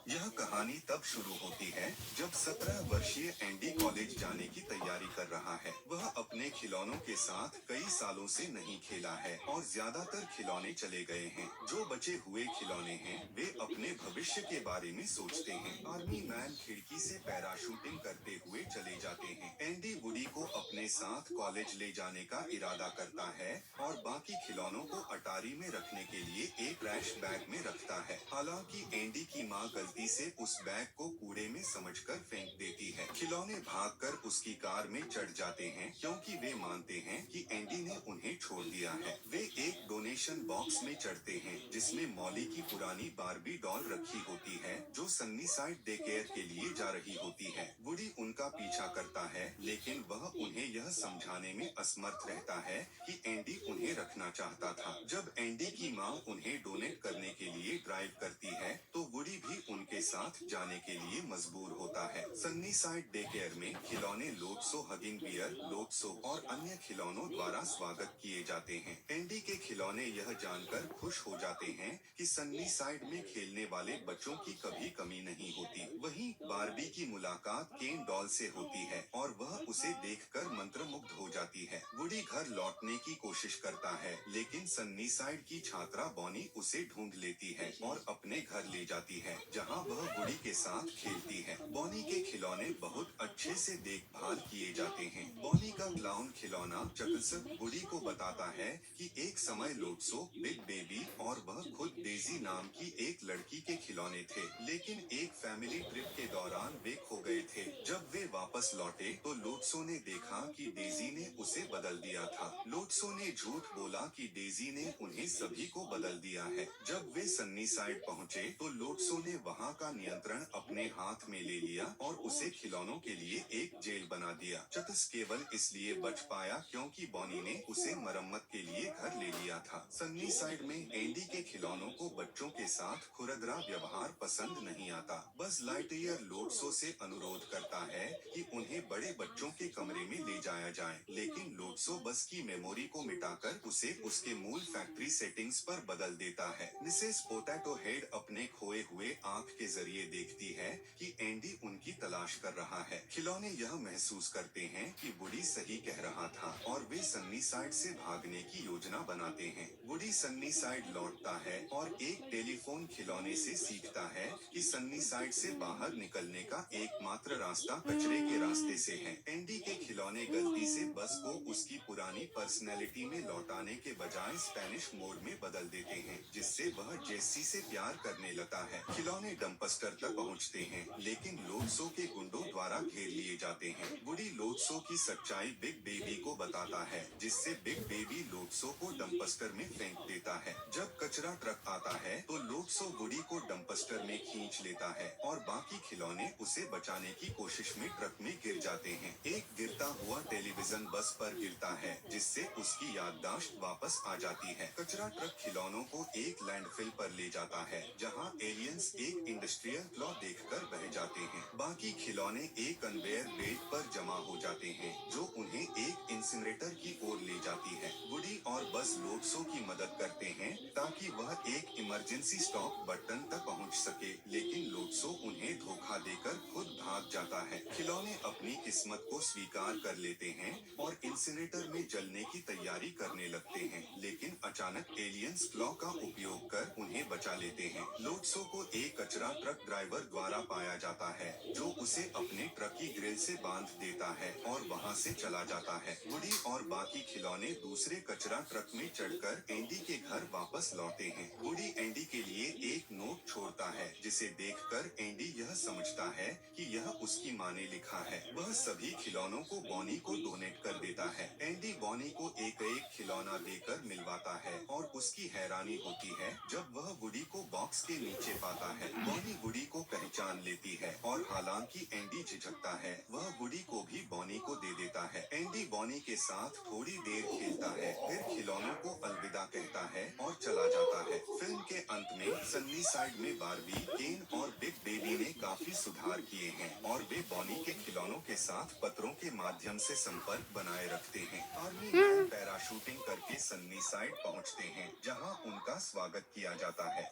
यह कहानी तब शुरू होती है जब 17 वर्षीय एंडी कॉलेज जाने की तैयारी कर रहा है। वह अपने खिलौनों के साथ कई सालों से नहीं खेला है और ज्यादातर खिलौने चले गए हैं। जो बचे हुए खिलौने हैं वे अपने भविष्य के बारे में सोचते हैं। आर्मी मैन खिड़की से पैराशूटिंग करते हुए चले जाते हैं। एंडी वुडी को अपने साथ कॉलेज ले जाने का इरादा करता है और बाकी खिलौनों को अटारी में रखने के लिए एक ट्रैश बैग में रखता है। हालांकि एंडी की मां गलती से उस बैग को कूड़े में समझकर फेंक देती है। खिलौने भागकर उसकी कार में चढ़ जाते हैं क्योंकि वे मानते हैं कि एंडी ने उन्हें छोड़ दिया है। वे एक डोनेशन बॉक्स में चढ़ते हैं जिसमें मॉली की पुरानी बार्बी डॉल रखी होती है जो सन्नीसाइड डे केयर के लिए जा रही होती है। वुडी उनका पीछा करता है लेकिन वह उन्हें यह समझाने में असमर्थ रहता है कि एंडी उन्हें रखना चाहता था। जब एंडी की मां उन्हें डोनेट करने के लिए ड्राइव करती है तो वुडी भी उनके साथ जाने के लिए मजबूर होता है। सन्नीसाइड डे केयर में खिलौने लोटसो, हगिंग बियर, लोटसो और अन्य खिलौनों द्वारा स्वागत किए जाते हैं। एंडी के खिलौने यह जानकर खुश हो जाते हैं कि सन्नीसाइड में खेलने वाले बच्चों की कभी कमी नहीं होती। वहीं बार्बी की मुलाकात केन डॉल से होती है और वह उसे देखकर मंत्रमुग्ध हो जाती है। वुडी घर लौटने की कोशिश करता है लेकिन सन्नीसाइड की छात्रा बॉनी उसे ढूंढ लेती है और अपने घर ले जाती है जहां वह वुडी के साथ खेलती है। बॉनी के खिलौने बहुत अच्छे से देखभाल किए जाते हैं। बॉनी का क्लाउन खिलौना चकल्स वुडी को बताता है कि एक समय लोटसो, बिग बेबी और वह खुद डेजी नाम की एक लड़की के खिलौने थे, लेकिन एक फैमिली ट्रिप के दौरान वे खो गए थे। जब वे वापस लौटे तो लोटसो ने देखा कि डेजी ने उसे बदल दिया था। लोटसो ने झूठ बोला कि डेजी ने उन्हें सभी को बदल दिया है। जब वे सन्नीसाइड पहुंचे तो लोटसो ने वहां का नियंत्रण अपने हाथ में ले लिया और उसे खिलौनों के लिए एक जेल बना दिया। चतस केवल इसलिए बच पाया क्योंकि बॉनी ने उसे मरम्मत के लिए घर ले लिया था। सन्नीसाइड में एंडी के खिलौनों को बच्चों के साथ खुरदरा व्यवहार पसंद नहीं आता। बस लाइटईयर लोटसो से अनुरोध करता है कि उन्हें बड़े बच्चों के कमरे में ले जाया जाए, लेकिन लोटसो बस की मेमोरी को मिटाकर उसे उसके मूल फैक्ट्री सेटिंग्स पर बदल देता है। मिसेस पोटैटो हेड अपने खोए हुए आंख के जरिए देखती है कि एंडी उनकी तलाश कर रहा है। खिलौने यह महसूस करते हैं कि वुडी सही कह रहा था और वे सन्नीसाइड से भागने की योजना बनाते हैं। वुडी सन्नीसाइड लौटता है और एक टेलीफोन खिलौने से सीखता है कि सन्नीसाइड से बाहर निकलने का एकमात्र रास्ता कचरे के रास्ते से है। एंडी के खिलौने गलती से बस को उसकी पुरानी पर्सनैलिटी में लौटाने के बजाय स्पेनिश मोड में बदल देते हैं, जिससे वह जेसी से प्यार करने लगता है। खिलौने डंपस्टर तक पहुंचते हैं लेकिन लोटसो के गुंडों द्वारा घेर लिए जाते हैं। वुडी लोटसो की सच्चाई बिग बेबी को बताता है जिससे बिग बेबी लोटसो को डंपस्टर में फेंक देता है। जब कचरा ट्रक आता है तो लोटसो वुडी को डंपस्टर में खींच लेता है और बाकी खिलौने उसे बचाने की कोशिश में ट्रक में गिर जाते हैं। एक गिरता हुआ टेलीविजन बस पर गिरता है जिससे उसकी याददाश्त वापस आ जाती है। कचरा ट्रक खिलौनों को एक लैंडफिल पर ले जाता है जहां एलियंस एक इंडस्ट्रियल क्लॉ देखकर बह जाते हैं। बाकी खिलौने एक कन्वेयर बेल्ट पर जमा हो जाते हैं जो उन्हें एक इंसिनरेटर की ओर ले जाती है। वुडी और बस लोटसो की मदद करते हैं ताकि वह एक इमरजेंसी स्टॉप बटन तक पहुंच सके, लेकिन लोटसो उन्हें धोखा देकर खुद भाग जाता है। खिलौने अपनी किस्मत को स्वीकार कर लेते हैं और इंसिनरेटर में जलने की तैयारी करने लगते हैं, लेकिन अचानक एलियंस क्लॉ का उपयोग कर उन्हें बचा लेते हैं। लोटसो को एक कचरा ट्रक ड्राइवर द्वारा पाया जाता है जो उसे अपने ट्रक की ग्रिल से बांध देता है और वहां से चला जाता है। वुडी और बाकी खिलौने दूसरे कचरा ट्रक में चढ़कर एंडी के घर वापस लौटे हैं। वुडी एंडी के लिए एक नोट छोड़ता है जिसे देखकर एंडी यह समझता है कि यह उसकी मां ने लिखा है। वह सभी खिलौनों को बॉनी को डोनेट कर देता है। एंडी बॉनी को एक एक खिलौना देकर मिलवाता है और उसकी हैरानी होती है जब वह वुडी को बॉक्स के नीचे पाता है। बॉनी वुडी को पहचान लेती है और हालांकि एंडी झिझकता है वह वुडी को भी बॉनी को दे देता है। एंडी बॉनी के साथ थोड़ी देर खेलता है, फिर खिलौनों को अलविदा कहता है और चला जाता है। फिल्म के अंत में सन्नीसाइड में बार्बी, केन और बिग बेबी ने काफी सुधार किए हैं और वे बॉनी के खिलौनों के साथ पत्रों के माध्यम से संपर्क बनाए रखते हैं। आर्मी मैन पैराशूटिंग करके सन्नीसाइड पहुंचते हैं जहां उनका स्वागत किया जाता है।